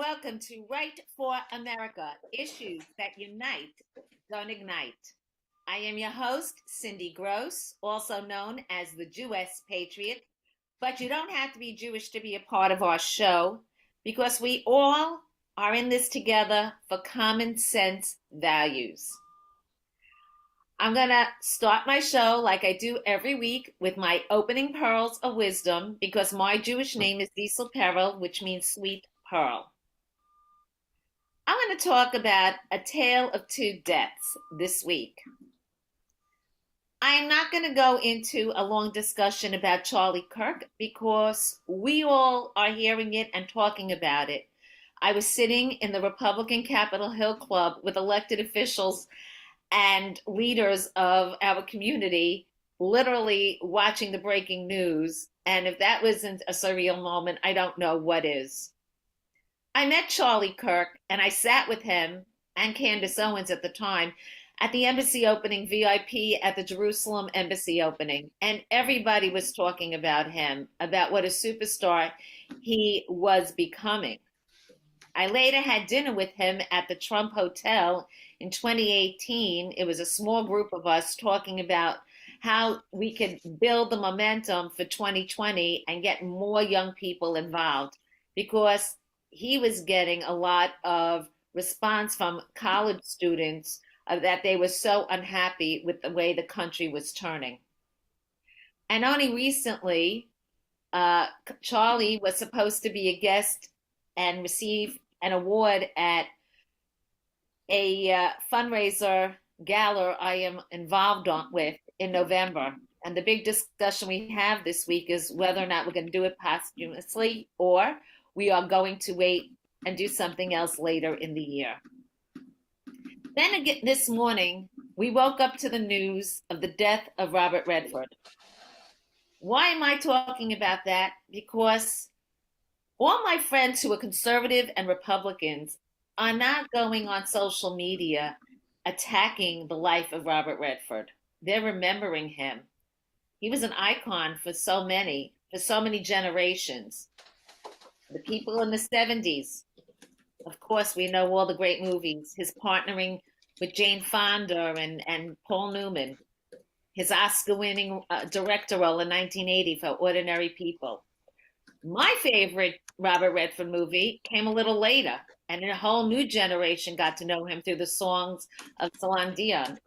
welcome to Right for America, issues that unite, don't ignite. I am your host, Cindy Gross, also known as the Jewess Patriot, but you don't have to be Jewish to be a part of our show because we all are in this together for common sense values. I'm going to start my show like I do every week with my opening pearls of wisdom because my Jewish name is Diesel Peril, which means sweet pearl. I'm going to talk about A Tale of Two Deaths this week. I am not going to go into a long discussion about Charlie Kirk because we all are hearing it and talking about it. I was sitting in the Republican Capitol Hill Club with elected officials and leaders of our community, literally watching the breaking news. And if that wasn't a surreal moment, I don't know what is. I met Charlie Kirk and I sat with him and Candace Owens at the time at the embassy opening, VIP at the Jerusalem embassy opening. And everybody was talking about him, about what a superstar he was becoming. I later had dinner with him at the Trump Hotel in 2018. It was a small group of us talking about how we could build the momentum for 2020 and get more young people involved because he was getting a lot of response from college students that they were so unhappy with the way the country was turning. And only recently, Charlie was supposed to be a guest and receive an award at a fundraiser gala I am involved with in November. And the big discussion we have this week is whether or not we're going to do it posthumously or we are going to wait and do something else later in the year. Then again, this morning, we woke up to the news of the death of Robert Redford. Why am I talking about that? Because all my friends who are conservative and Republicans are not going on social media attacking the life of Robert Redford. They're remembering him. He was an icon for so many generations. The people in the 70s, of course, we know all the great movies. His partnering with Jane Fonda and Paul Newman. His Oscar-winning director role in 1980 for Ordinary People. My favorite Robert Redford movie came a little later, and a whole new generation got to know him through the songs of Celine Dion.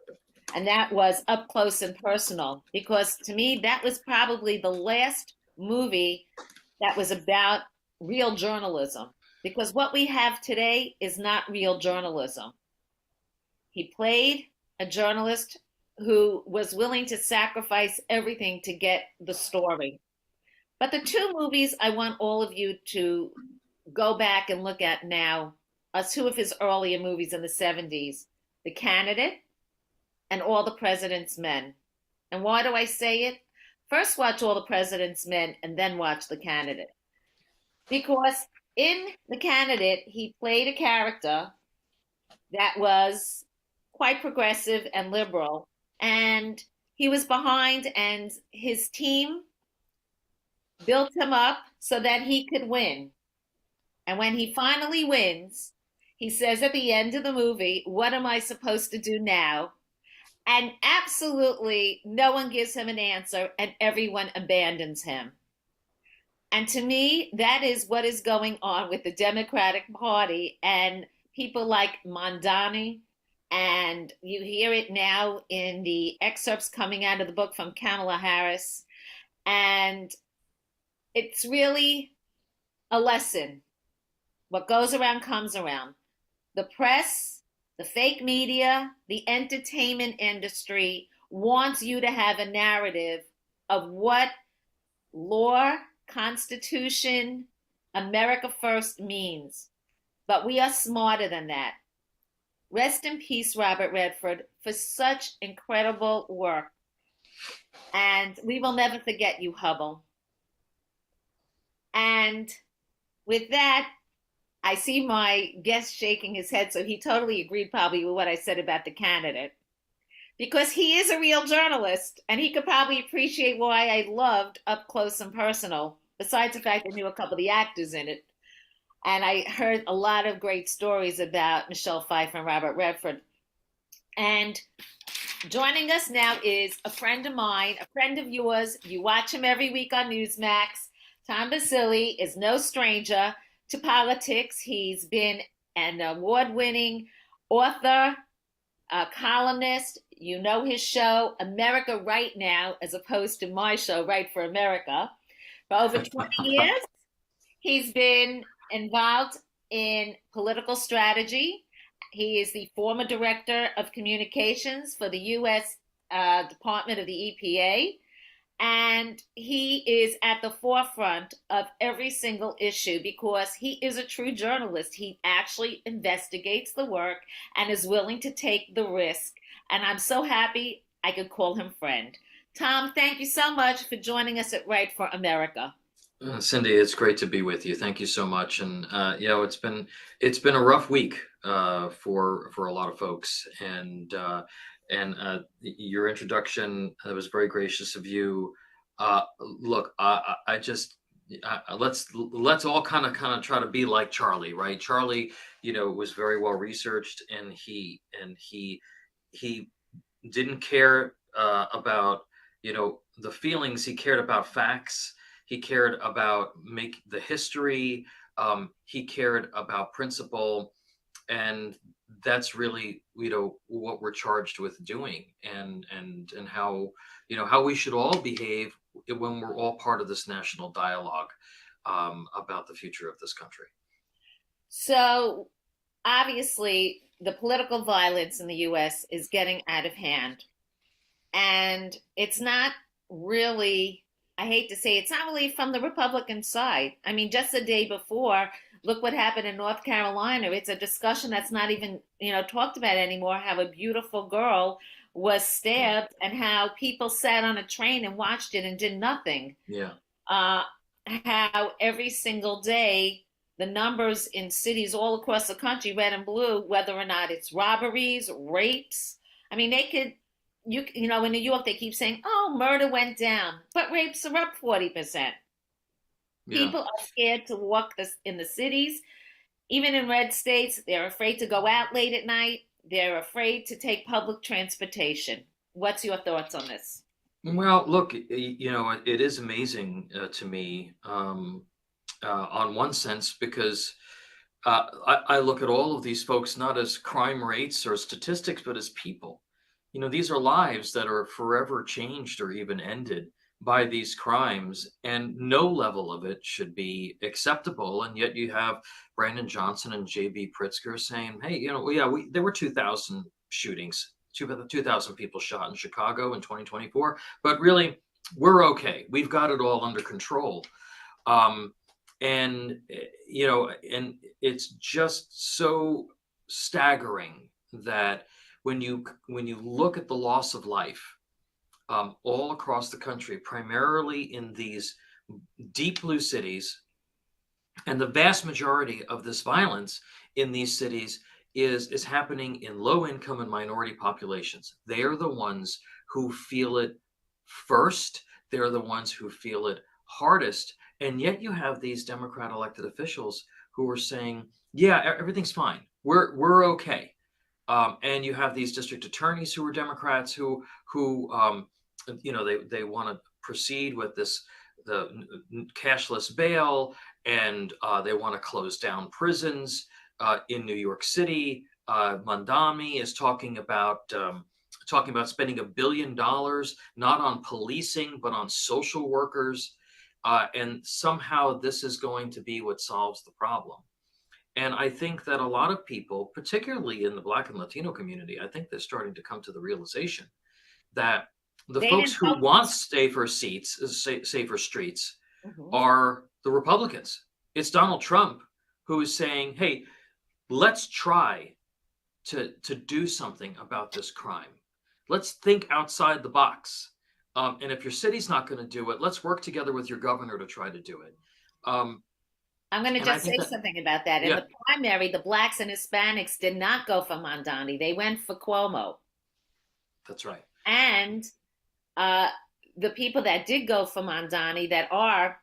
And that was Up Close and Personal, because to me, that was probably the last movie that was about real journalism, because what we have today is not real journalism. He played a journalist who was willing to sacrifice everything to get the story. But the two movies I want all of you to go back and look at now are two of his earlier movies in the 70s, The Candidate and All the President's Men. And why do I say it? First watch All the President's Men and then watch The Candidate. Because in The Candidate, he played a character that was quite progressive and liberal, and he was behind, and his team built him up so that he could win. And when he finally wins, he says at the end of the movie, "What am I supposed to do now?" And absolutely no one gives him an answer, and everyone abandons him. And to me, that is what is going on with the Democratic Party and people like Mondani. And you hear it now in the excerpts coming out of the book from Kamala Harris. And it's really a lesson. What goes around comes around. The press, the fake media, the entertainment industry wants you to have a narrative of what law, Constitution, America First means. But we are smarter than that. Rest in peace, Robert Redford, for such incredible work. And we will never forget you, Hubble. And with that, I see my guest shaking his head, so he totally agreed probably with what I said about The Candidate. Because he is a real journalist, and he could probably appreciate why I loved Up Close and Personal, besides the fact I knew a couple of the actors in it. And I heard a lot of great stories about Michelle Pfeiffer and Robert Redford. And joining us now is a friend of mine, a friend of yours. You watch him every week on Newsmax. Tom Basile is no stranger to politics. He's been an award winning author, a columnist. You know his show, America Right Now, as opposed to my show, Right for America. For over 20 years, he's been involved in political strategy. He is the former director of communications for the U.S. Department of the EPA. And he is at the forefront of every single issue because he is a true journalist. He actually investigates the work and is willing to take the risk. And I'm so happy I could call him friend. Tom, thank you so much for joining us at Right for America. Cindy, it's great to be with you. Thank you so much. And it's been a rough week for a lot of folks. And your introduction was very gracious of you. Look, I just let's all kind of try to be like Charlie, right? Charlie, was very well researched, and he didn't care about the feelings. He cared about facts. He cared about make the history. He cared about principle, and that's really what we're charged with doing, and how we should all behave when we're all part of this national dialogue about the future of this country. So, obviously, the political violence in the US is getting out of hand. And it's not really, I hate to say, it's not really from the Republican side. I mean, just the day before, look what happened in North Carolina. It's a discussion that's not even, talked about anymore, how a beautiful girl was stabbed and how people sat on a train and watched it and did nothing. Yeah. Uh, how every single day the numbers in cities all across the country, red and blue, whether or not it's robberies, rapes. I mean, they could, in New York, they keep saying, oh, murder went down, but rapes are up 40%. Yeah. People are scared to walk in the cities. Even in red states, they're afraid to go out late at night. They're afraid to take public transportation. What's your thoughts on this? Well, look, it is amazing to me, on one sense, because I look at all of these folks not as crime rates or statistics, but as people. These are lives that are forever changed or even ended by these crimes, and no level of it should be acceptable. And yet you have Brandon Johnson and J.B. Pritzker saying, hey, there were 2,000 shootings, 2,000 people shot in Chicago in 2024, but really, we're okay. We've got it all under control. And it's just so staggering that when you look at the loss of life all across the country, primarily in these deep blue cities, and the vast majority of this violence in these cities is happening in low income and minority populations. They are the ones who feel it first. They're the ones who feel it hardest. And yet you have these Democrat elected officials who are saying, yeah, everything's fine. We're okay. And you have these district attorneys who are Democrats who they want to proceed with the cashless bail, and they want to close down prisons in New York City. Mandami is talking about spending $1 billion not on policing but on social workers, and somehow this is going to be what solves the problem. And I think that a lot of people, particularly in the Black and Latino community, I think they're starting to come to the realization that the They folks didn't who vote. want safer streets Mhm. are the Republicans. It's Donald Trump who is saying, hey, let's try to do something about this crime. Let's think outside the box. And if your city's not going to do it, let's work together with your governor to try to do it. I'm going to And I just think say that, something about that. In yeah, the primary, the blacks and Hispanics did not go for Mondani. They went for Cuomo. that's right. And uh, the people that did go for Mondani that are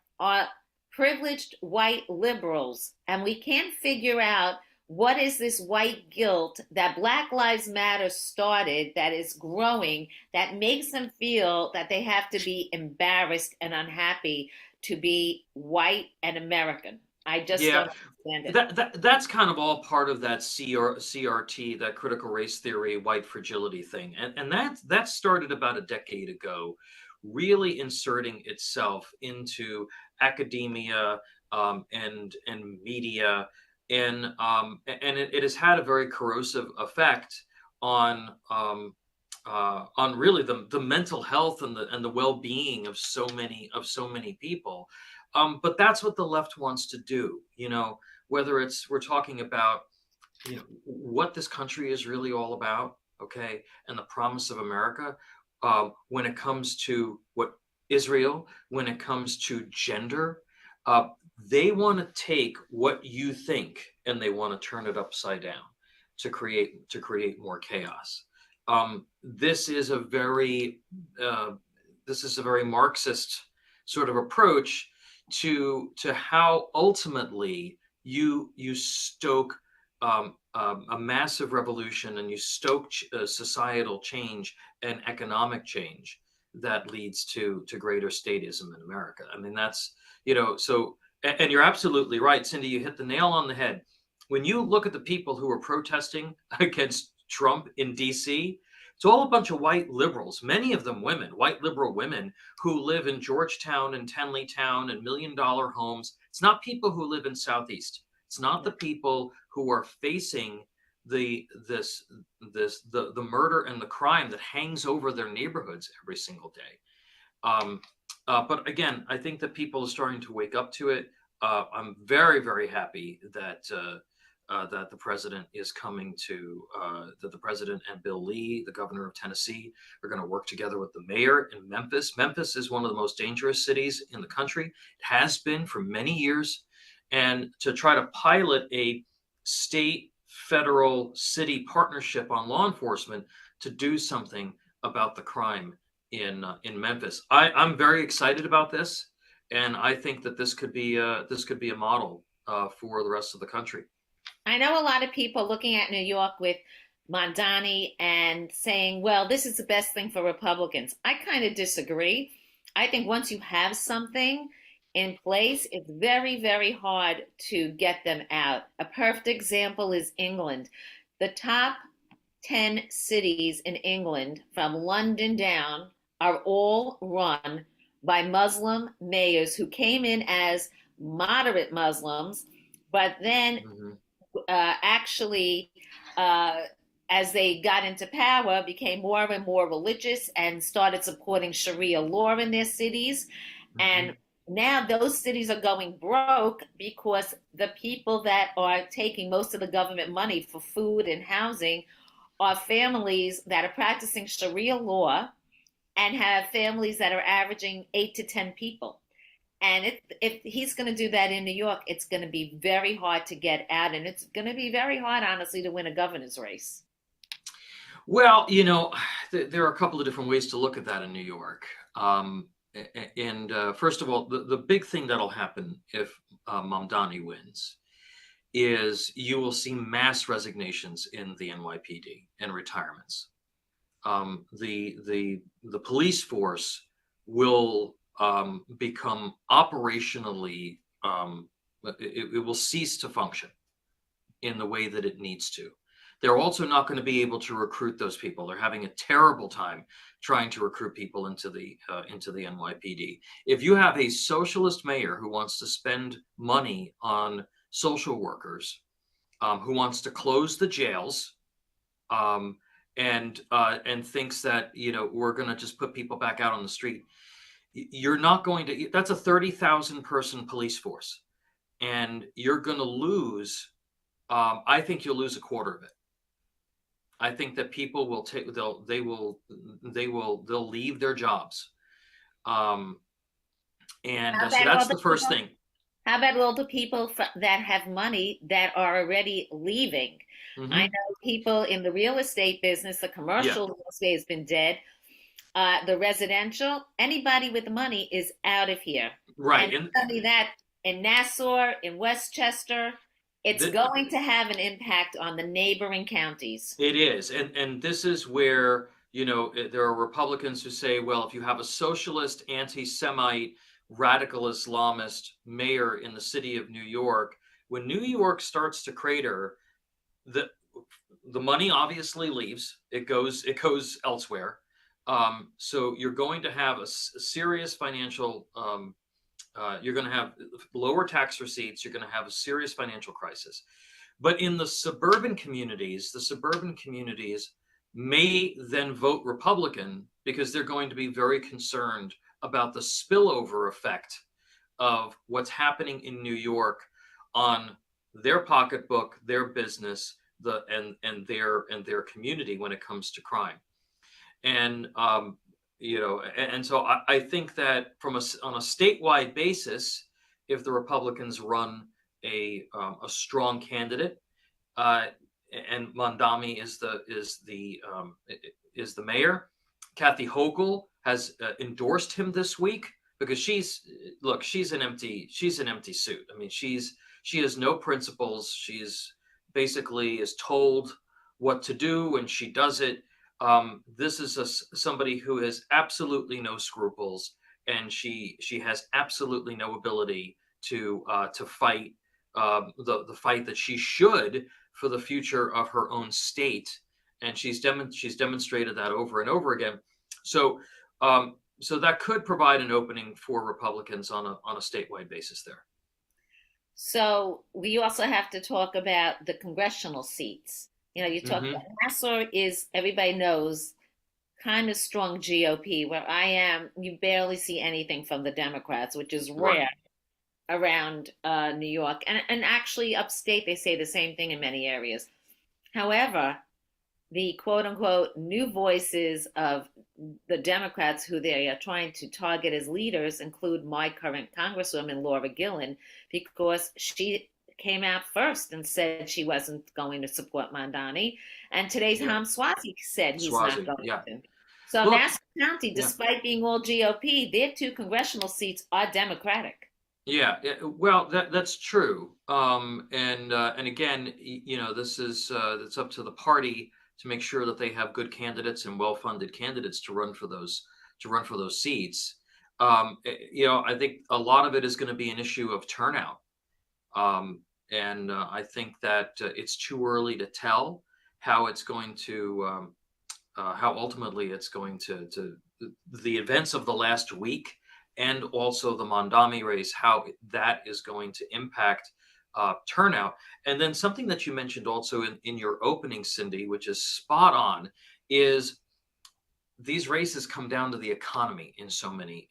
privileged white liberals, and we can't figure out what is this white guilt that Black Lives Matter started that is growing that makes them feel that they have to be embarrassed and unhappy to be white and American. I just Yeah, don't understand it. that's kind of all part of that CRT, that critical race theory, white fragility thing, and that started about a decade ago, really inserting itself into academia, and media, and it has had a very corrosive effect on really the mental health and the well being of so many people. But that's what the left wants to do. Whether it's we're talking about what this country is really all about, okay, and the promise of America. When it comes to what Israel, when it comes to gender, uh, they want to take what you think and they want to turn it upside down to create more chaos. This is a very Marxist sort of approach to how ultimately you stoke a massive revolution, and you stoke societal change and economic change that leads to greater statism in America. I mean, that's so. And you're absolutely right, Cindy. You hit the nail on the head. When you look at the people who are protesting against Trump in D.C., it's all a bunch of white liberals, many of them women, white liberal women who live in Georgetown and Tenleytown and $1 million homes. It's not people who live in Southeast. It's not the people who are facing the murder and the crime that hangs over their neighborhoods every single day. But again, I think that people are starting to wake up to it. I'm very, very happy that the president is coming to, that the president and Bill Lee, the governor of Tennessee, are going to work together with the mayor in Memphis. Memphis is one of the most dangerous cities in the country. It has been for many years. And to try to pilot a state, federal, city partnership on law enforcement to do something about the crime in Memphis. I'm very excited about this, and I think that this could be a model for the rest of the country. I know a lot of people looking at New York with Mondani and saying, well, this is the best thing for Republicans. I kind of disagree. I think once you have something in place, it's very, very hard to get them out. A perfect example is England. The top 10 cities in England, from London down, are all run by Muslim mayors who came in as moderate Muslims, but then actually, as they got into power, became more and more religious and started supporting Sharia law in their cities. And now those cities are going broke because the people that are taking most of the government money for food and housing are families that are practicing Sharia law and have families that are averaging 8 to 10 people. And if he's going to do that in New York, it's going to be very hard to get out. And it's going to be very hard, honestly, to win a governor's race. Well, there are a couple of different ways to look at that in New York. And first of all, the big thing that'll happen if Mamdani wins is you will see mass resignations in the NYPD and retirements. The police force will become operationally, it will cease to function in the way that it needs to. They're also not going to be able to recruit those people. They're having a terrible time trying to recruit people into the NYPD. If you have a socialist mayor who wants to spend money on social workers, who wants to close the jails, and thinks that we're going to just put people back out on the street, you're not going to. That's a 30,000 person police force, and you're going to lose. I think you'll lose a quarter of it. I think that people will take. They'll leave their jobs. And so that's the first thing. How about all the people that have money that are already leaving? I know people in the real estate business, the commercial real estate has been dead. The residential, anybody with money is out of here. Right. And not only that, in Nassau, in Westchester. It's Th- going to have an impact on the neighboring counties. It is, and this is where, there are Republicans who say, well, if you have a socialist, anti-Semite, radical Islamist mayor in the city of New York, when New York starts to crater, the the money obviously leaves. It goes elsewhere. So you're going to have a serious financial. You're going to have lower tax receipts. You're going to have a serious financial crisis. But in the suburban communities may then vote Republican because they're going to be very concerned about the spillover effect of what's happening in New York on their pocketbook, their business, and their community when it comes to crime. And so I think that on a statewide basis, if the Republicans run a strong candidate, uh, and Mondami is the mayor. Kathy Hochul has endorsed him this week because she's an empty suit. I mean, she has no principles. She's basically is told what to do and she does it. This is somebody who has absolutely no scruples, and she has absolutely no ability to fight the fight that she should for the future of her own state, and she's demonstrated that over and over again. So so that could provide an opening for Republicans on a statewide basis there. So we also have to talk about the congressional seats. You talk about Hmm. Nassau is, everybody knows, kind of strong GOP. Where I am, you barely see anything from the Democrats, which is Right. rare around New York. And actually, upstate, they say the same thing in many areas. However, the quote unquote new voices of the Democrats who they are trying to target as leaders include my current Congresswoman, Laura Gillen, because she came out first and said she wasn't going to support Mandani. And today's Yeah. Ham Swazi said he's not Swazi. going Yeah. to. So Look. Nassau County, Yeah. despite being all GOP, their two congressional seats are Democratic. Yeah, well, that's true. And again, this is it's up to the party to make sure that they have good candidates and well-funded candidates to run for those seats. I think a lot of it is going to be an issue of turnout. And I think that it's too early to tell how it's going to how ultimately it's going to the events of the last week, and also the Mondami race, how that is going to impact turnout. And then something that you mentioned also in your opening, Cindy, which is spot on, is these races come down to the economy in so many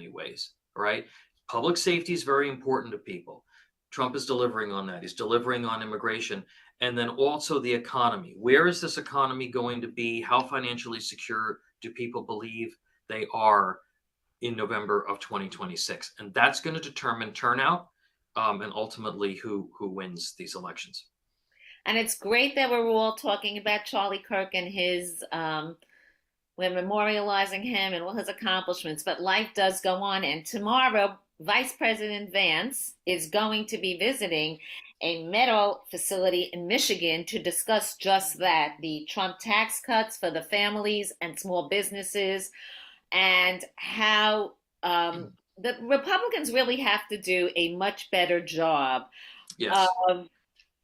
ways, right? Public safety is very important to people. Trump is delivering on that. He's delivering on immigration. And then also the economy. Where is this economy going to be? How financially secure do people believe they are in November of 2026? And that's going to determine turnout, and ultimately who wins these elections. And it's great that we're all talking about Charlie Kirk and his we're memorializing him and all his accomplishments, but life does go on. And tomorrow, Vice President Vance is going to be visiting a metal facility in Michigan to discuss just that, the Trump tax cuts for the families and small businesses, and how the Republicans really have to do a much better job Yes. of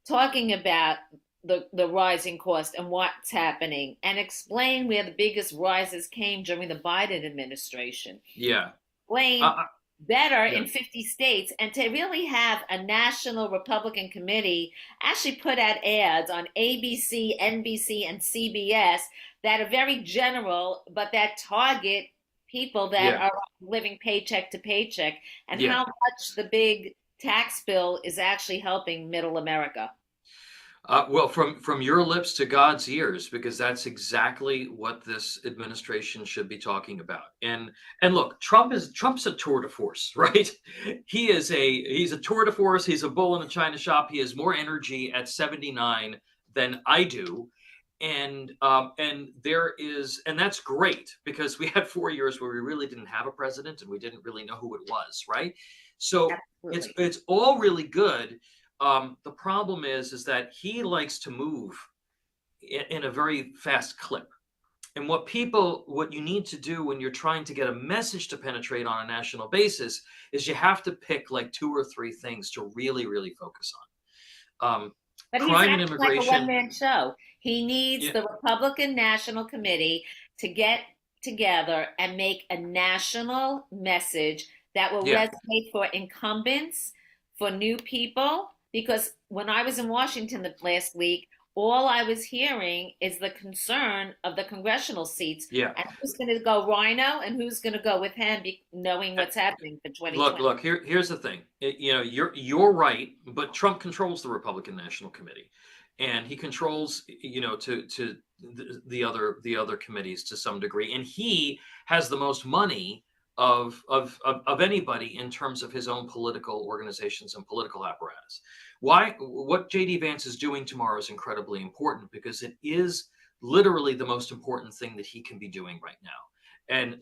talking about the rising cost and what's happening, and explain where the biggest rises came during the Biden administration. Yeah. Explain Uh, better yeah. in 50 states, and to really have a national Republican committee actually put out ads on ABC, NBC, and CBS that are very general, but that target people that Yeah. are living paycheck to paycheck, and Yeah. how much the big tax bill is actually helping middle America. Well, from your lips to God's ears, because that's exactly what this administration should be talking about. And look, Trump's a tour de force, right? He's a tour de force. He's a bull in a china shop. He has more energy at 79 than I do, and that's great because we had 4 years where we really didn't have a president and we didn't really know who it was, right? So Absolutely. it's all really good. The problem is that he likes to move in a very fast clip. And what you need to do when you're trying to get a message to penetrate on a national basis is you have to pick like two or three things to really, really focus on. But he's Crime and acting like a one immigration. man show. He needs Yeah, the Republican National Committee to get together and make a national message that will yeah. resonate for incumbents, for new people. Because when I was in Washington last week, all I was hearing is the concern of the congressional seats Yeah. and who's going to go Rhino and who's going to go with him, knowing Uh, what's happening for Look, 2020. look. Here's the thing. You're right, but Trump controls the Republican National Committee, and he controls, to the other committees to some degree, and he has the most money of anybody in terms of his own political organizations and political apparatus. What JD Vance is doing tomorrow is incredibly important because it is literally the most important thing that he can be doing right now. And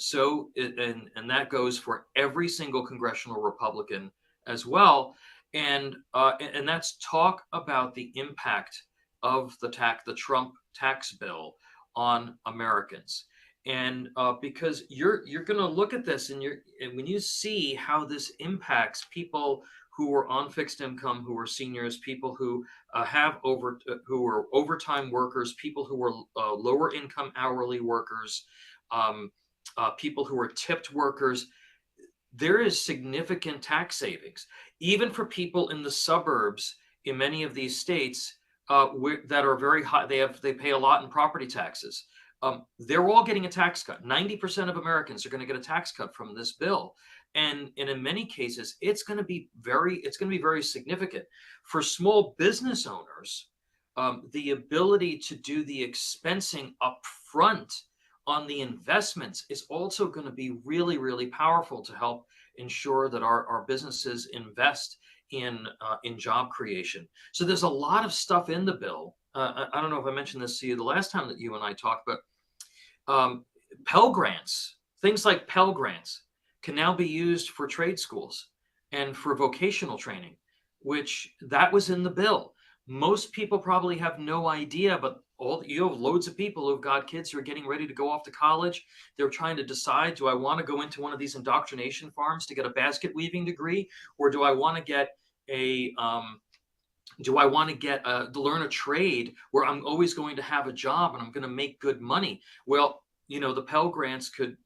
that goes for every single congressional Republican as well. And that's talk about the impact of the Trump tax bill on Americans. And because you're going to look at this and when you see how this impacts people who are on fixed income, who are seniors, people who who are overtime workers, people who are lower income hourly workers, um, people who are tipped workers, there is significant tax savings, even for people in the suburbs in many of these states that are very high. They pay a lot in property taxes. They're all getting a tax cut. 90% of Americans are going to get a tax cut from this bill, and in many cases, it's going to be very significant for small business owners. The ability to do the expensing up front on the investments is also going to be really, really powerful to help ensure that our businesses invest in job creation. So there's a lot of stuff in the bill. I don't know if I mentioned this to you the last time that you and I talked, but um, Pell Grants, things like Pell Grants, can now be used for trade schools and for vocational training, which that was in the bill. Most people probably have no idea, but you have loads of people who've got kids who are getting ready to go off to college. They're trying to decide, do I want to go into one of these indoctrination farms to get a basket weaving degree, or do I want to get a to learn a trade where I'm always going to have a job and I'm going to make good money? Well, the Pell Grants can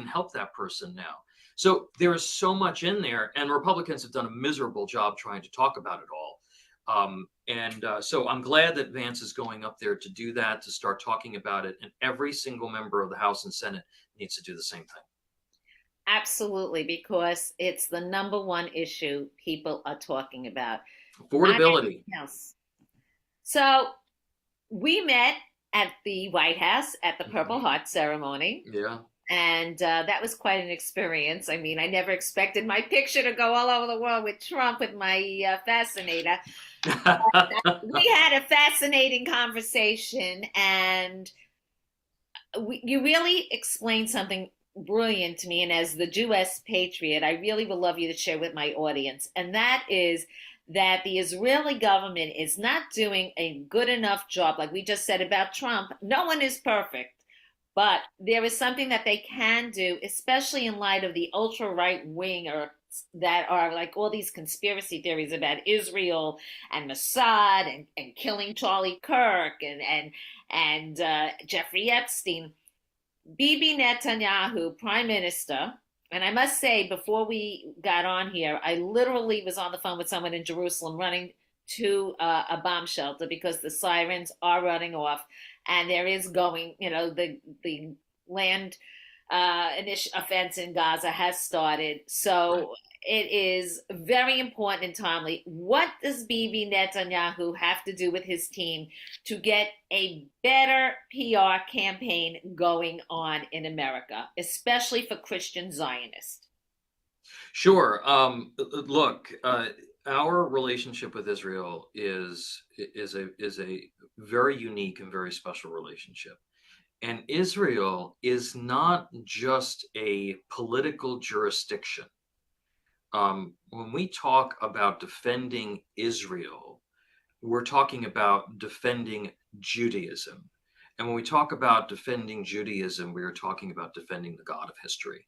help that person now. So there is so much in there, and Republicans have done a miserable job trying to talk about it all. So I'm glad that Vance is going up there to do that, to start talking about it, and every single member of the House and Senate needs to do the same thing. Absolutely, because it's the number one issue people are talking about. Not Affordability. anything else. So we met at the White House at the Purple Mhm. Heart ceremony, Yeah. and that was quite an experience. I mean, I never expected my picture to go all over the world with Trump with my fascinator. We had a fascinating conversation, and you really explained something brilliant to me. And as the Jewess patriot, I really would love you to share with my audience. And that is that the Israeli government is not doing a good enough job. Like we just said about Trump, no one is perfect. But there is something that they can do, especially in light of the ultra right winger that are like all these conspiracy theories about Israel and Mossad and killing Charlie Kirk and Jeffrey Epstein. Bibi Netanyahu, prime minister, and I must say, before we got on here, I literally was on the phone with someone in Jerusalem running to a bomb shelter because the sirens are running off, and there is going, the land offense in Gaza has started. Right. So it is very important and timely. What does Bibi Netanyahu have to do with his team to get a better PR campaign going on in America, especially for Christian Zionists? Sure. Look, our relationship with Israel is a very unique and very special relationship. And Israel is not just a political jurisdiction. when we talk about defending Israel, we're talking about defending Judaism. And when we talk about defending Judaism, we are talking about defending the God of history.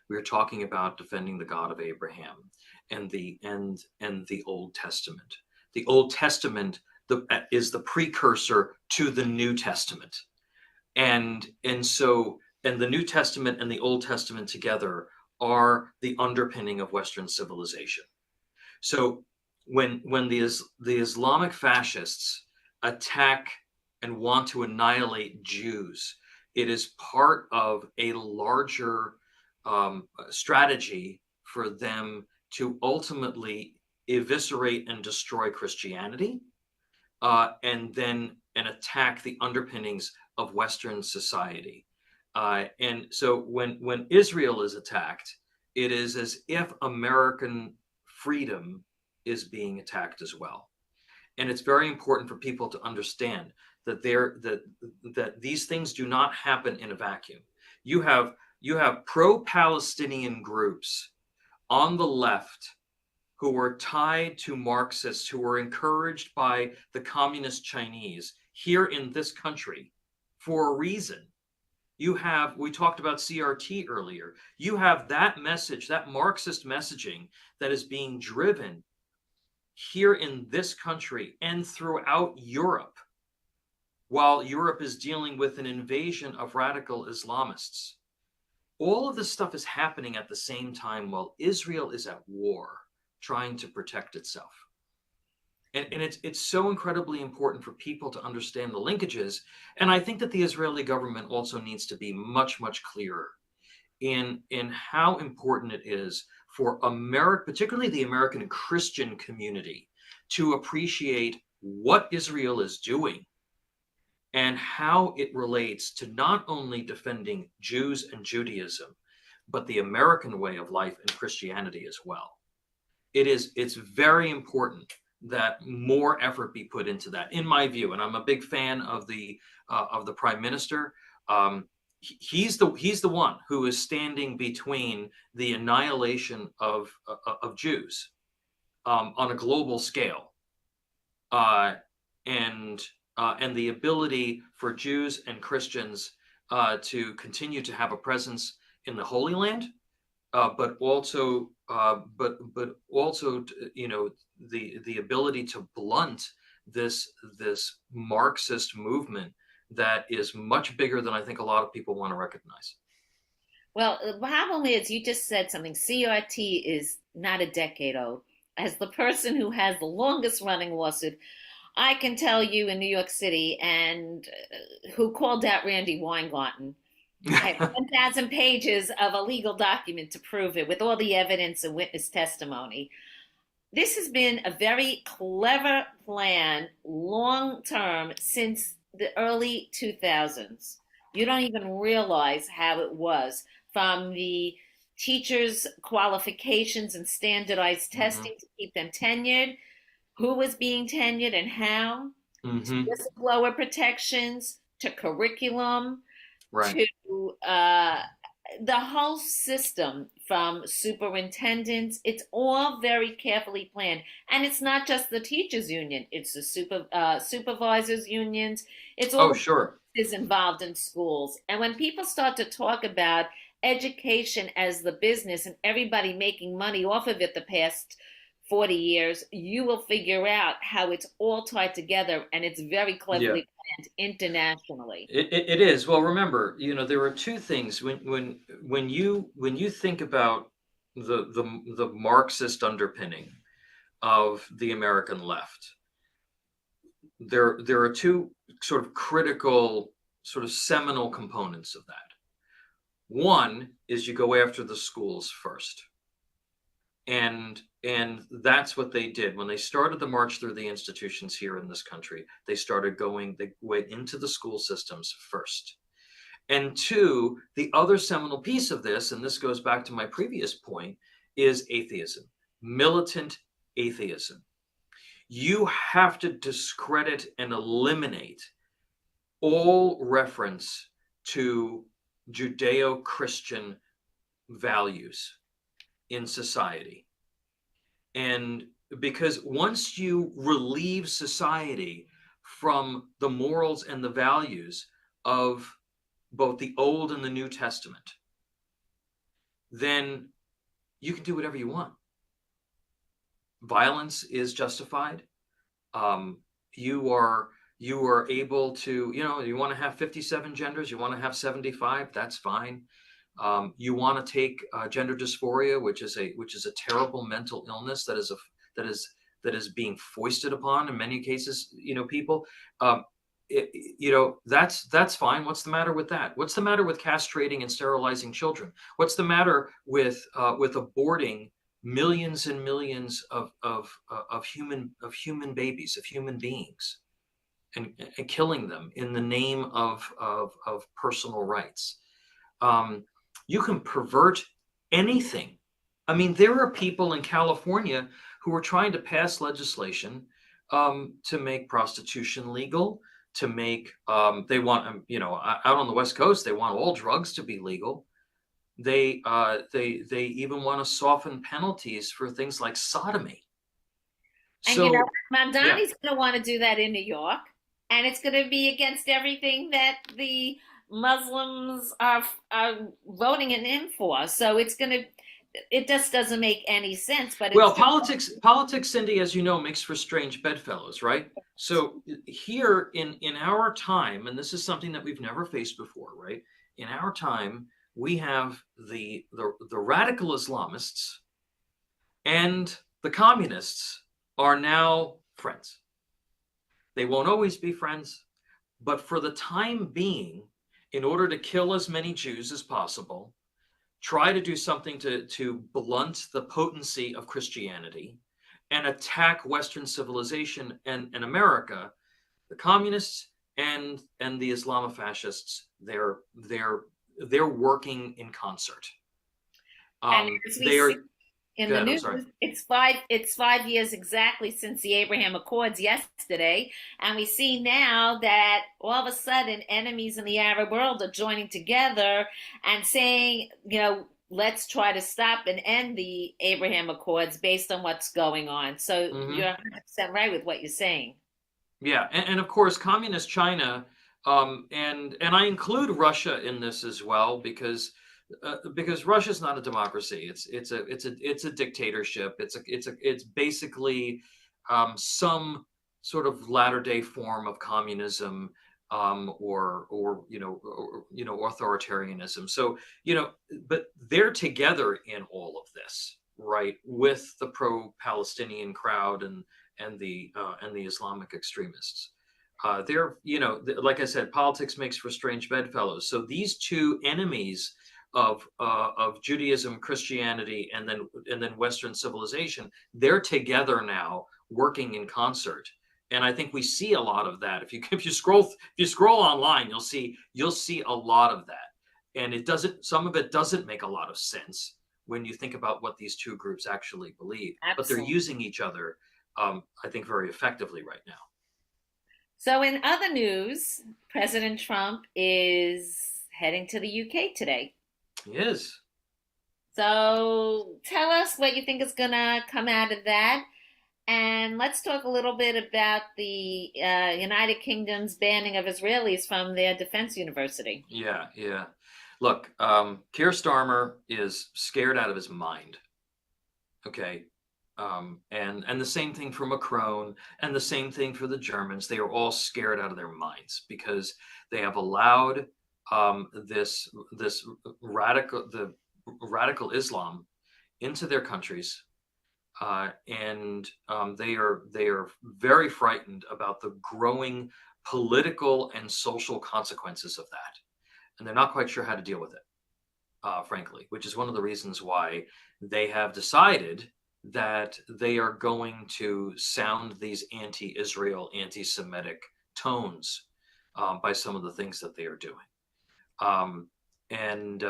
We are talking about defending the God of Abraham and the Old Testament. The Old Testament is the precursor to the New Testament. And the New Testament and the Old Testament together are the underpinning of Western civilization. So when the Islamic fascists attack and want to annihilate Jews, it is part of a larger strategy for them to ultimately eviscerate and destroy Christianity, and attack the underpinnings of Western society. And so when Israel is attacked, it is as if American freedom is being attacked as well. And it's very important for people to understand that that these things do not happen in a vacuum. You have pro-Palestinian groups on the left who were tied to Marxists, who were encouraged by the communist Chinese here in this country for a reason. We talked about CRT earlier. You have that message, that Marxist messaging that is being driven here in this country and throughout Europe, while Europe is dealing with an invasion of radical Islamists. All of this stuff is happening at the same time while Israel is at war, trying to protect itself. And it's so incredibly important for people to understand the linkages. And I think that the Israeli government also needs to be much, much clearer in how important it is for America, particularly the American Christian community, to appreciate what Israel is doing and how it relates to not only defending Jews and Judaism, but the American way of life and Christianity as well. It's very important that more effort be put into that, in my view. And I'm a big fan of the Prime Minister. He's the one who is standing between the annihilation of Jews on a global scale, and the ability for Jews and Christians to continue to have a presence in the Holy Land, but also the ability to blunt this Marxist movement that is much bigger than I think a lot of people want to recognize. Well, the problem is, you just said something. CRT is not a decade old. As the person who has the longest running lawsuit, I can tell you in New York City, and who called out Randy Weingarten. I have 1,000 pages of a legal document to prove it with all the evidence and witness testimony. This has been a very clever plan, long term, since the early 2000s. You don't even realize how it was, from the teachers' qualifications and standardized Mm-hmm. testing to keep them tenured, who was being tenured and how, to Mm-hmm. whistleblower protections, to curriculum, Right. to the whole system, from superintendents. It's all very carefully planned. And it's not just the teachers union, it's the supervisors unions. It's all Oh, the sure. businesses involved in schools. And when people start to talk about education as the business and everybody making money off of it the past 40 years, you will figure out how it's all tied together, and it's very Yeah. cleverly planned internationally. It is. Well, remember, there are two things when you think about the Marxist underpinning of the American left. There are two sort of critical, sort of seminal components of that. One is you go after the schools first. And that's what they did when they started the march through the institutions here in this country. They went into the school systems first. And two, the other seminal piece of this, and this goes back to my previous point, is atheism, militant atheism. You have to discredit and eliminate all reference to Judeo-Christian values in society. And because once you relieve society from the morals and the values of both the Old and the New Testament, then you can do whatever you want. Violence is justified. Um, you are able to, you want to have 57 genders, you want to have 75, that's fine. You want to take gender dysphoria, which is a terrible mental illness that is that is being foisted upon in many cases, people. Um, that's fine. What's the matter with that? What's the matter with castrating and sterilizing children? What's the matter with aborting millions and millions of human babies, of human beings, and killing them in the name of personal rights? Um, you can pervert anything. I mean, there are people in California who are trying to pass legislation to make prostitution legal, to make they want out on the West Coast they want all drugs to be legal. They even want to soften penalties for things like sodomy. And you know, So yeah. Mamdani's going to want to do that in New York, and it's going to be against everything that the Muslims are voting in for. So it's going to, it just doesn't make any sense. But Well, it's politics, Cindy, as you know, makes for strange bedfellows, right? So here in our time, and this is something that we've never faced before, right? In our time, we have the radical Islamists and the communists are now friends. They won't always be friends, but for the time being, in order to kill as many Jews as possible, try to do something to blunt the potency of Christianity and attack Western civilization and America, the communists and the Islamofascists, they're working in concert. and as we They are. see in Go the ahead. I'm news, sorry. it's 5 years exactly since the Abraham Accords yesterday, and we see now that all of a sudden enemies in the Arab world are joining together and saying, let's try to stop and end the Abraham Accords based on what's going on. So Hmm. you're 100% right with what you're saying. Yeah, and of course, communist China, and I include Russia in this as well because Russia's not a democracy. It's a dictatorship. It's basically some sort of latter day form of communism, or authoritarianism. So but they're together in all of this, right, with the pro-Palestinian crowd and the Islamic extremists. They're, like I said, politics makes for strange bedfellows. So these two enemies of Judaism, Christianity, and then Western civilization, they're together now, working in concert. And I think we see a lot of that. If you scroll online, you'll see a lot of that. And some of it doesn't make a lot of sense when you think about what these two groups actually believe, but they're Absolutely. using each other, I think, very effectively right now. So in other news, President Trump is heading to the UK today. He is. So tell us what you think is going to come out of that. And let's talk a little bit about the United Kingdom's banning of Israelis from their defense university. Yeah, yeah. Look, Keir Starmer is scared out of his mind. Okay. And the same thing for Macron, and the same thing for the Germans. They are all scared out of their minds because they have allowed this radical Islam into their countries, and they are very frightened about the growing political and social consequences of that, and they're not quite sure how to deal with it, frankly, which is one of the reasons why they have decided that they are going to sound these anti-Israel, anti-Semitic tones by some of the things that they are doing. Um, and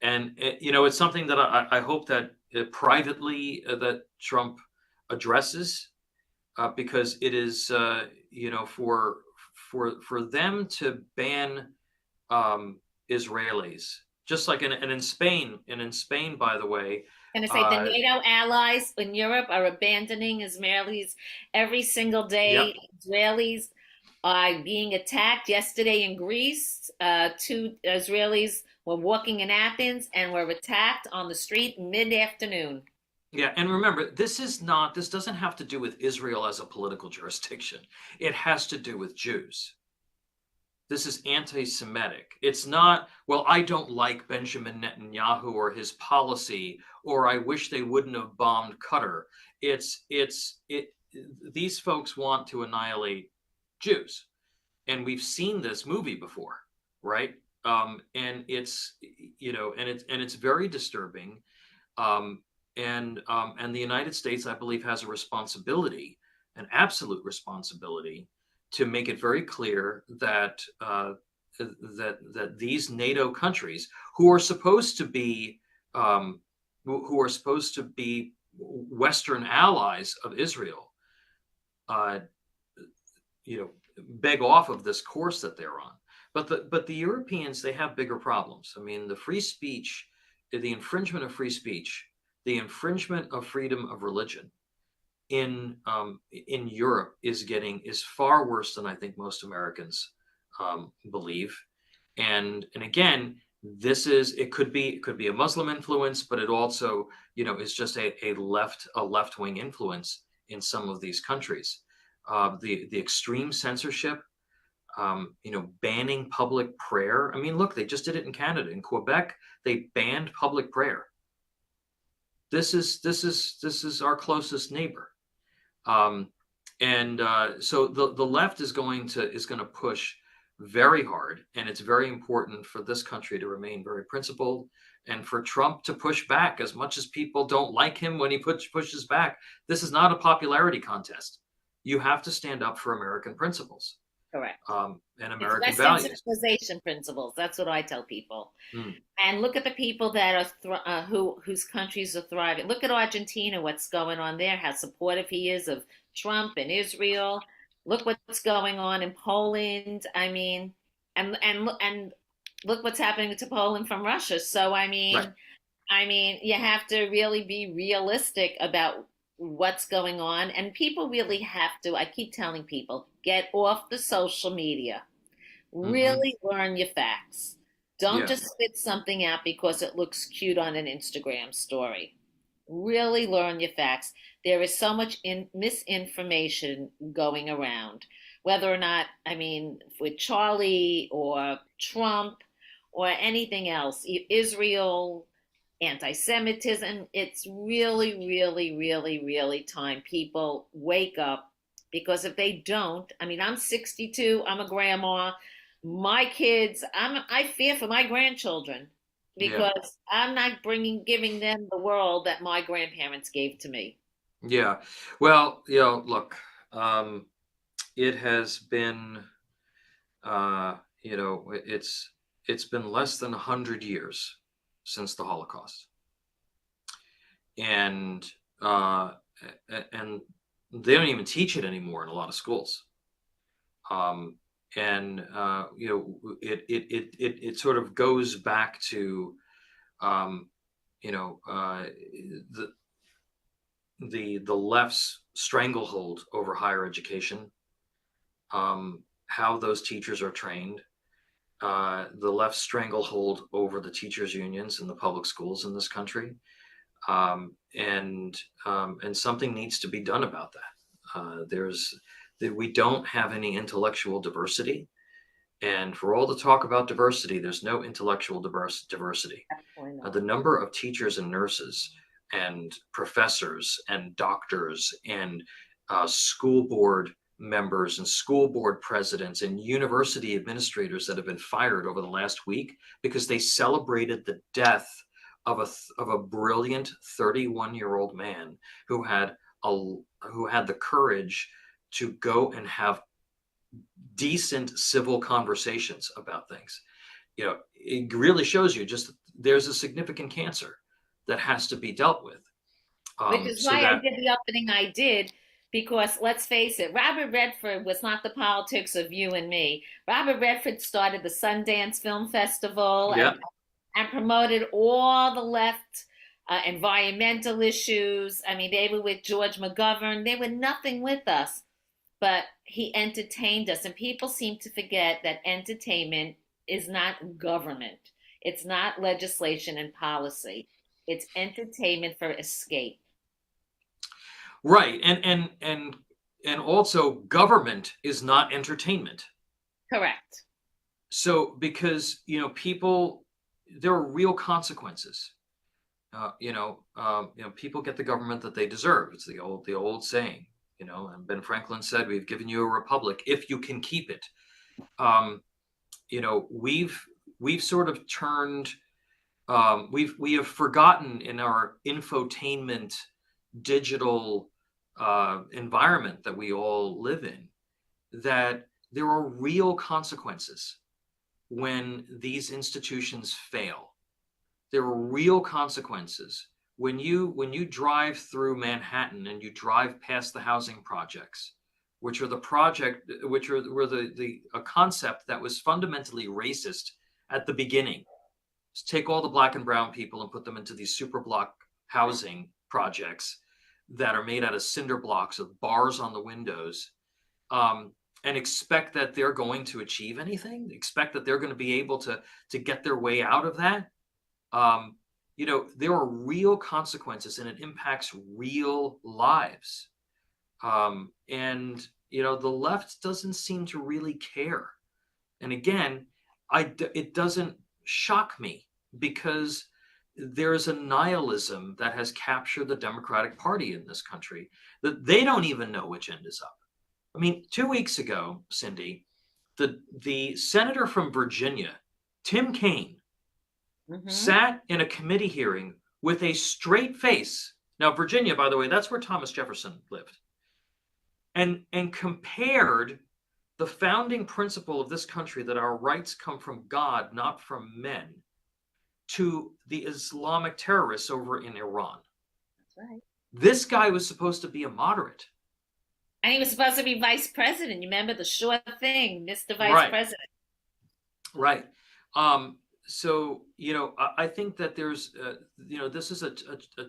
it's something that I hope that privately that Trump addresses, because it is for them to ban Israelis, just like in Spain, by the way, going to say the Uh, NATO allies in Europe are abandoning Israelis every single yep. day. Israelis are being attacked. Yesterday in Greece, two Israelis were walking in Athens and were attacked on the street mid-afternoon. Yeah, and remember, this doesn't have to do with Israel as a political jurisdiction. It has to do with Jews. This is anti-Semitic. It's not, well, I don't like Benjamin Netanyahu or his policy, or I wish they wouldn't have bombed Qatar. These folks want to annihilate Jews. And we've seen this movie before, right? And it's, and it's very disturbing. Um, and the United States, I believe, has a responsibility, an absolute responsibility, to make it very clear that that these NATO countries, who are supposed to be Western allies of Israel, uh, beg off of this course that they're on. But the Europeans, they have bigger problems. I mean, the free speech, the infringement of free speech, the infringement of freedom of religion in Europe is far worse than I think most Americans believe. And again, it could be a Muslim influence, but it also is just a left wing influence in some of these countries. The extreme censorship, banning public prayer. I mean, look, they just did it in Canada. In Quebec, they banned public prayer. This is our closest neighbor. So the left is going to push very hard, and it's very important for this country to remain very principled, and for Trump to push back as much as people don't like him when he pushes back. This is not a popularity contest. You have to stand up for American principles. Correct. And It's American Western values. civilization principles. That's what I tell people. Mm. And look at the people that are whose countries are thriving. Look at Argentina. What's going on there? How supportive he is of Trump and Israel. Look what's going on in Poland. I mean, and look what's happening to Poland from Russia. So Right. I mean, you have to really be realistic about what's going on. And people really have to, I keep telling people, get off the social media. Mm-hmm. Really learn your facts. Don't Yeah. just spit something out because it looks cute on an Instagram story. Really learn your facts. There is so much misinformation going around, whether or not, I mean, with Charlie or Trump or anything else, Israel, anti Semitism. It's really, really, really, really time people wake up, because if they don't, I mean, I'm 62, I'm a grandma. My kids, I fear for my grandchildren Yeah. because I'm not giving them the world that my grandparents gave to me. Yeah. Well, look, it has been, it's been less than 100 years since the Holocaust, and uh, and they don't even teach it anymore in a lot of schools. Um, and it sort of goes back to um, the the left's stranglehold over higher education, how those teachers are trained, the left's stranglehold over the teachers' unions in the public schools in this country, and something needs to be done about that. We don't have any intellectual diversity, and for all the talk about diversity, there's no intellectual diversity. The number of teachers and nurses and professors and doctors and school board members and school board presidents and university administrators that have been fired over the last week because they celebrated the death of a brilliant 31-year-old man who had the courage to go and have decent civil conversations about things. It really shows you just there's a significant cancer that has to be dealt with. Which is So why I that, did the opening I did, because let's face it, Robert Redford was not the politics of you and me. Robert Redford started the Sundance Film Festival yeah, and promoted all the left environmental issues. I mean, they were with George McGovern. They were nothing with us, but he entertained us. And people seem to forget that entertainment is not government. It's not legislation and policy. It's entertainment for escape. Right. And also government is not entertainment. Correct. So because, people, there are real consequences. People get the government that they deserve. It's the old saying, and Ben Franklin said, "We've given you a republic if you can keep it." Um, we've sort of turned, we have forgotten in our infotainment digital environment that we all live in, that there are real consequences when these institutions fail. There are real consequences when you drive through Manhattan and you drive past the housing projects, which are were the a concept that was fundamentally racist at the beginning. Just take all the black and brown people and put them into these super block housing projects that are made out of cinder blocks with bars on the windows, and expect that they're going to achieve anything, expect that they're going to be able to get their way out of that. There are real consequences and it impacts real lives. And the left doesn't seem to really care. And again, it doesn't shock me, because there's a nihilism that has captured the Democratic Party in this country, that they don't even know which end is up. I mean, 2 weeks ago, Cindy, the senator from Virginia, Tim Kaine, sat in a committee hearing with a straight face. Now, Virginia, by the way, that's where Thomas Jefferson lived. And compared the founding principle of this country, that our rights come from God, not from men, to the Islamic terrorists over in Iran. That's right. This guy was supposed to be a moderate. And he was supposed to be vice president. You remember the short thing, Mr. Vice Right. President. Right. So, I think that there's, this is a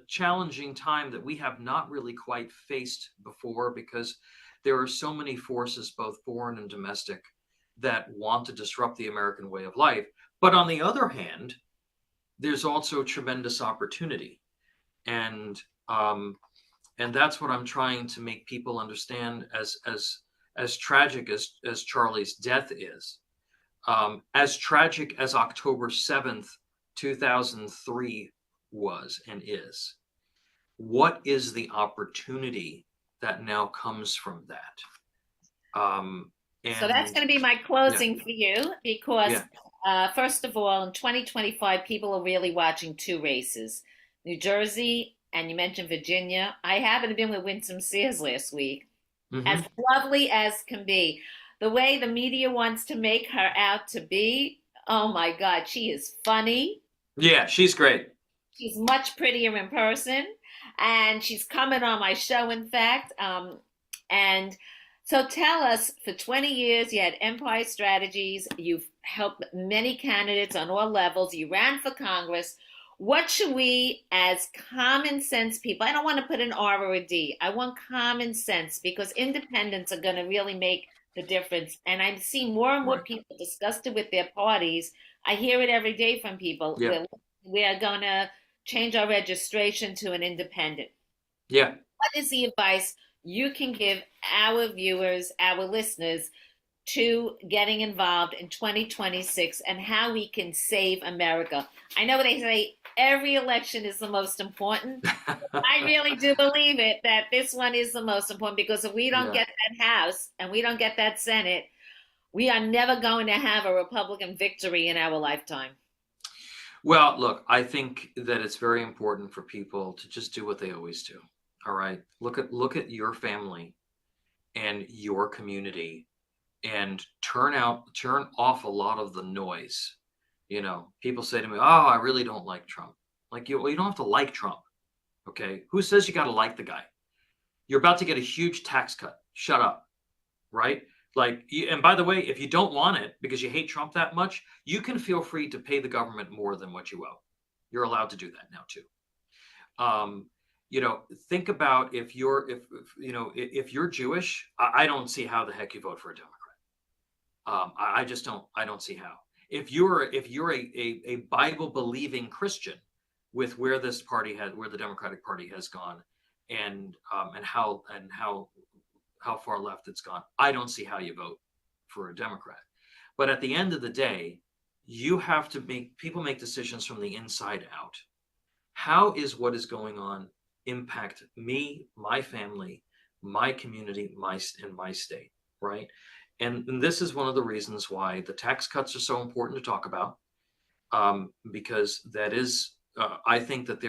challenging time that we have not really quite faced before, because there are so many forces, both foreign and domestic, that want to disrupt the American way of life. But on the other hand, there's also tremendous opportunity. And that's what I'm trying to make people understand, as tragic as Charlie's death is. As tragic as October 7th, 2003 was and is, what is the opportunity that now comes from that? So that's going to be my closing for you, because first of all, in 2025, people are really watching two races: New Jersey, and you mentioned Virginia. I happened to be with Winsome Sears last week. As lovely as can be. The way the media wants to make her out to be, oh my God, she is funny. Yeah, she's great. She's much prettier in person, and she's coming on my show, in fact. And so tell us, for 20 years, you had Empire Strategies. You've helped many candidates on all levels. You ran for Congress. What should we, as common sense people, I don't want to put an R or a D. I want common sense, because independents are going to really make the difference. And I see more and more people disgusted with their parties. I hear it every day from people. Yeah. We are going to change our registration to an independent. Yeah. What is the advice you can give our viewers, our listeners, to getting involved in 2026 and how we can save America? I know they say every election is the most important. I really do believe it, that this one is the most important, because if we don't get that House and we don't get that Senate, we are never going to have a Republican victory in our lifetime. Well, look, I think that it's very important for people to just do what they always do. All right. Look at your family and your community, and turn off a lot of the noise. People say to me, "Oh, I really don't like Trump." Like, you don't have to like Trump. Okay. Who says you got to like the guy? You're about to get a huge tax cut. Shut up. Right. And by the way, if you don't want it because you hate Trump that much, you can feel free to pay the government more than what you owe. You're allowed to do that now too. Um, think about if you're Jewish, I don't see how the heck you vote for a Democrat. I just don't. I don't see how. If you're a Bible believing Christian, with where the Democratic Party has gone, and how far left it's gone, I don't see how you vote for a Democrat. But at the end of the day, you have to make decisions from the inside out. How is what is going on impact me, my family, my community, my state, right? And this is one of the reasons why the tax cuts are so important to talk about, because that is, I think that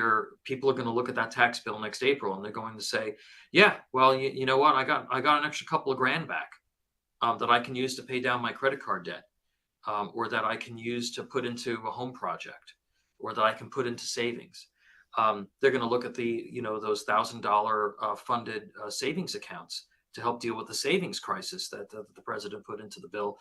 people are going to look at that tax bill next April and they're going to say, yeah, well, you know what, I got an extra couple of grand back, that I can use to pay down my credit card debt, or that I can use to put into a home project, or that I can put into savings. They're going to look at those $1,000 funded savings accounts to help deal with the savings crisis that the president put into the bill,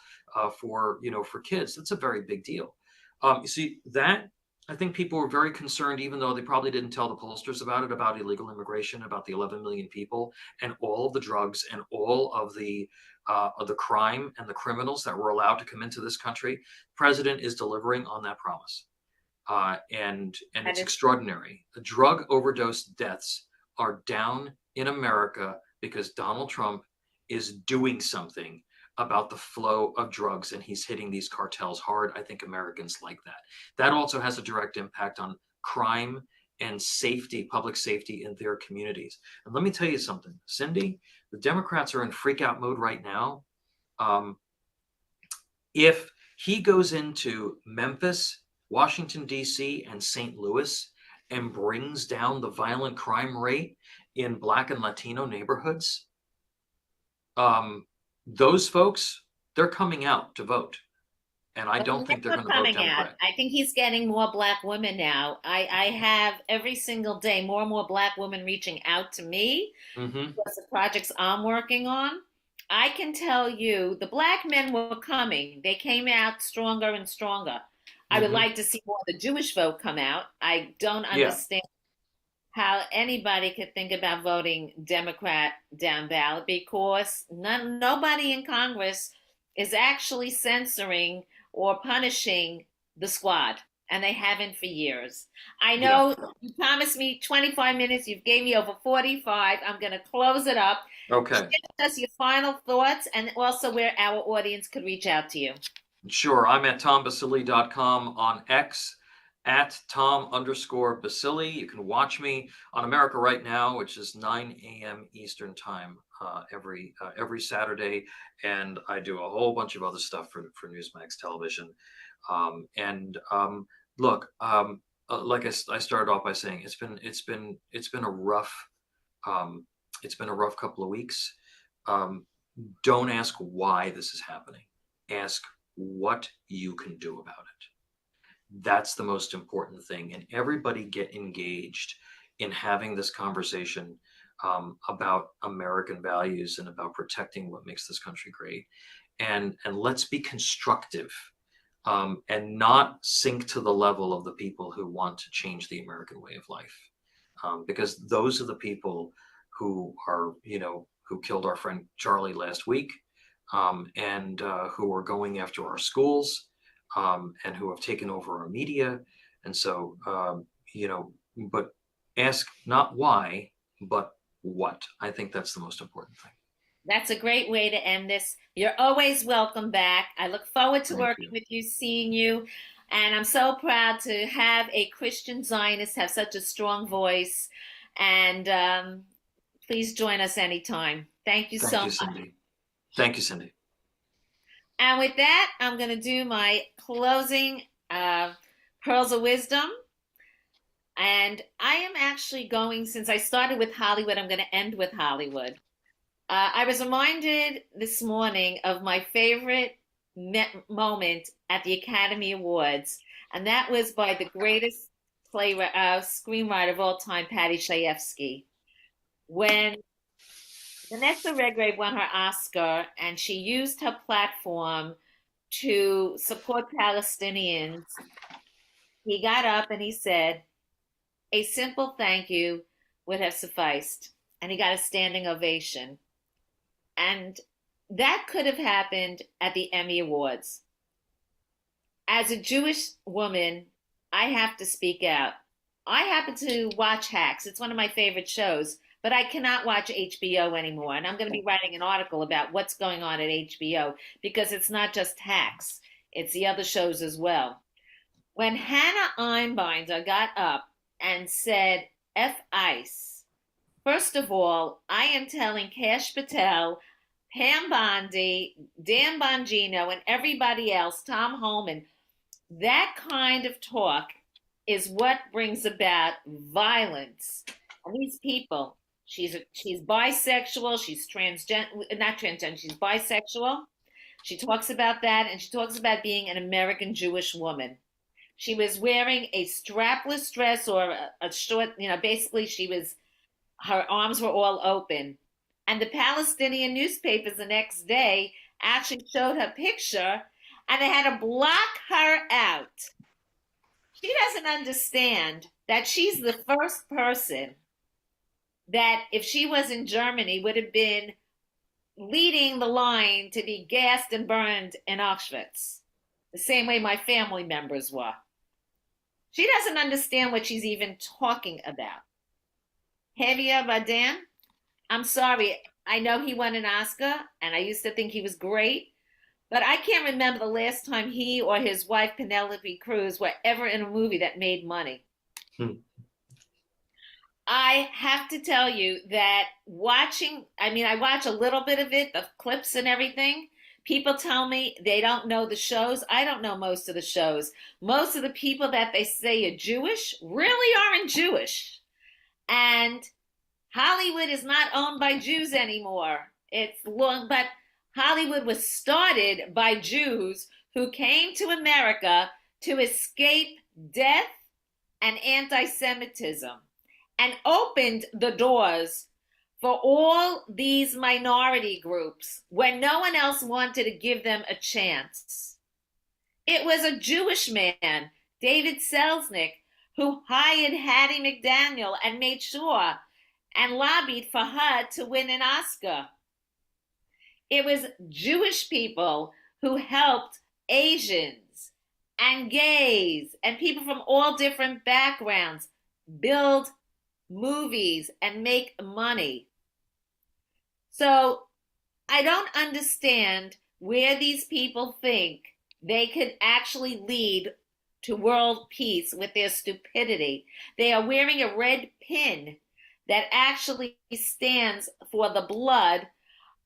for kids. That's a very big deal. You see that. I think people were very concerned, even though they probably didn't tell the pollsters about illegal immigration, about the 11 million people, and all of the drugs, and all of the crime and the criminals that were allowed to come into this country. The president is delivering on that promise, and it's extraordinary. The drug overdose deaths are down in America because Donald Trump is doing something about the flow of drugs, and he's hitting these cartels hard. I think Americans like that. That also has a direct impact on crime and safety, public safety in their communities. And let me tell you something, Cindy, the Democrats are in freak out mode right now. If he goes into Memphis, Washington, D.C., and St. Louis and brings down the violent crime rate in Black and Latino neighborhoods, those folks, they're coming out to vote. And I don't think they're going to vote Democrat. I think he's getting more Black women now. I have every single day more and more Black women reaching out to me because the projects I'm working on. I can tell you the Black men were coming. They came out stronger and stronger. I would like to see more of the Jewish vote come out. I don't understand how anybody could think about voting Democrat down ballot, because nobody in Congress is actually censoring or punishing the squad, and they haven't for years. I know you promised me 25 minutes. You've gave me over 45. I'm going to close it up. Okay. Share with us your final thoughts, and also where our audience could reach out to you. Sure. I'm at tombasili.com, on X, at Tom_Basili. You can watch me on America Right Now, which is 9 a.m. Eastern time, every Saturday. And I do a whole bunch of other stuff for Newsmax Television. Look, like I started off by saying, it's been a rough couple of weeks. Don't ask why this is happening. Ask what you can do about it. That's the most important thing. And everybody get engaged in having this conversation about American values and about protecting what makes this country great. And let's be constructive, and not sink to the level of the people who want to change the American way of life. Because those are the people who are, who killed our friend Charlie last week, and who are going after our schools, and who have taken over our media. And so, but ask not why, but what. I think that's the most important thing. That's a great way to end this. You're always welcome back. I look forward to working with you, seeing you. And I'm so proud to have a Christian Zionist have such a strong voice. And please join us anytime. Thank you so much. Cindy. Thank you, Cindy. And with that, I'm going to do my closing pearls of wisdom. And I am actually going, since I started with Hollywood, I'm going to end with Hollywood. I was reminded this morning of my favorite moment at the Academy Awards, and that was by the greatest screenwriter of all time, Patty Chayefsky. When Vanessa Redgrave won her Oscar, and she used her platform to support Palestinians, he got up and he said, A simple thank you would have sufficed. And he got a standing ovation. And that could have happened at the Emmy Awards. As a Jewish woman, I have to speak out. I happen to watch Hacks. It's one of my favorite shows, but I cannot watch HBO anymore. And I'm going to be writing an article about what's going on at HBO because it's not just Hacks, it's the other shows as well. When Hannah Einbinder got up and said, F ICE, first of all, I am telling Kash Patel, Pam Bondi, Dan Bongino, and everybody else, Tom Holman, that kind of talk is what brings about violence. And these people, she's bisexual, she's transgender, not transgender, she's bisexual. She talks about that, and she talks about being an American Jewish woman. She was wearing a strapless dress or a short, basically her arms were all open. And the Palestinian newspapers the next day actually showed her picture and they had to block her out. She doesn't understand that she's the first person that, if she was in Germany, would have been leading the line to be gassed and burned in Auschwitz, the same way my family members were. She doesn't understand what she's even talking about. Javier Bardem, I'm sorry, I know he won an Oscar, and I used to think he was great, but I can't remember the last time he or his wife, Penelope Cruz, were ever in a movie that made money. I have to tell you that I watch a little bit of it, the clips and everything. People tell me they don't know the shows. I don't know most of the shows. Most of the people that they say are Jewish really aren't Jewish. And Hollywood is not owned by Jews anymore. But Hollywood was started by Jews who came to America to escape death and anti-Semitism and opened the doors for all these minority groups when no one else wanted to give them a chance. It was a Jewish man, David Selznick, who hired Hattie McDaniel and made sure and lobbied for her to win an Oscar. It was Jewish people who helped Asians and gays and people from all different backgrounds build movies and make money. So I don't understand where these people think they could actually lead to world peace with their stupidity. They are wearing a red pin that actually stands for the blood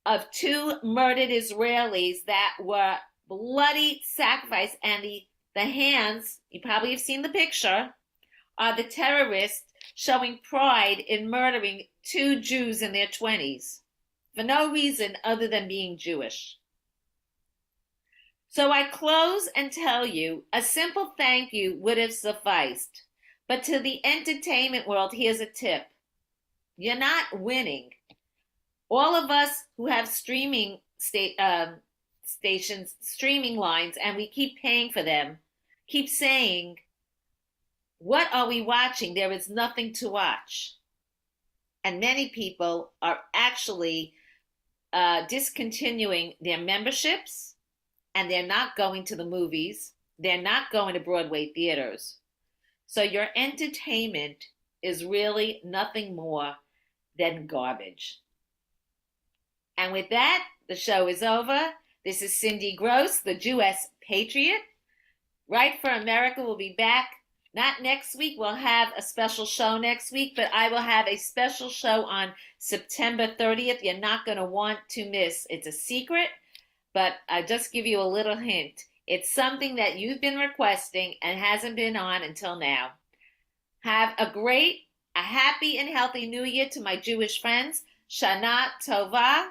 of 2 murdered Israelis that were bloody sacrifice. And the hands, you probably have seen the picture, are the terrorists showing pride in murdering 2 Jews in their 20s for no reason other than being Jewish. So I close and tell you, a simple thank you would have sufficed. But to the entertainment world, here's a tip. You're not winning. All of us who have streaming stations, streaming lines, and we keep paying for them, keep saying, what are we watching? There is nothing to watch. And many people are actually discontinuing their memberships, and they're not going to the movies. They're not going to Broadway theaters. So your entertainment is really nothing more than garbage. And with that, the show is over. This is Cindy Gross, the Jewess Patriot. Right for America will be back. Not next week. We'll have a special show next week, but I will have a special show on September 30th. You're not going to want to miss. It's a secret, but I'll just give you a little hint. It's something that you've been requesting and hasn't been on until now. Have a happy and healthy New Year to my Jewish friends. Shana Tova.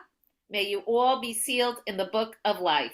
May you all be sealed in the book of life.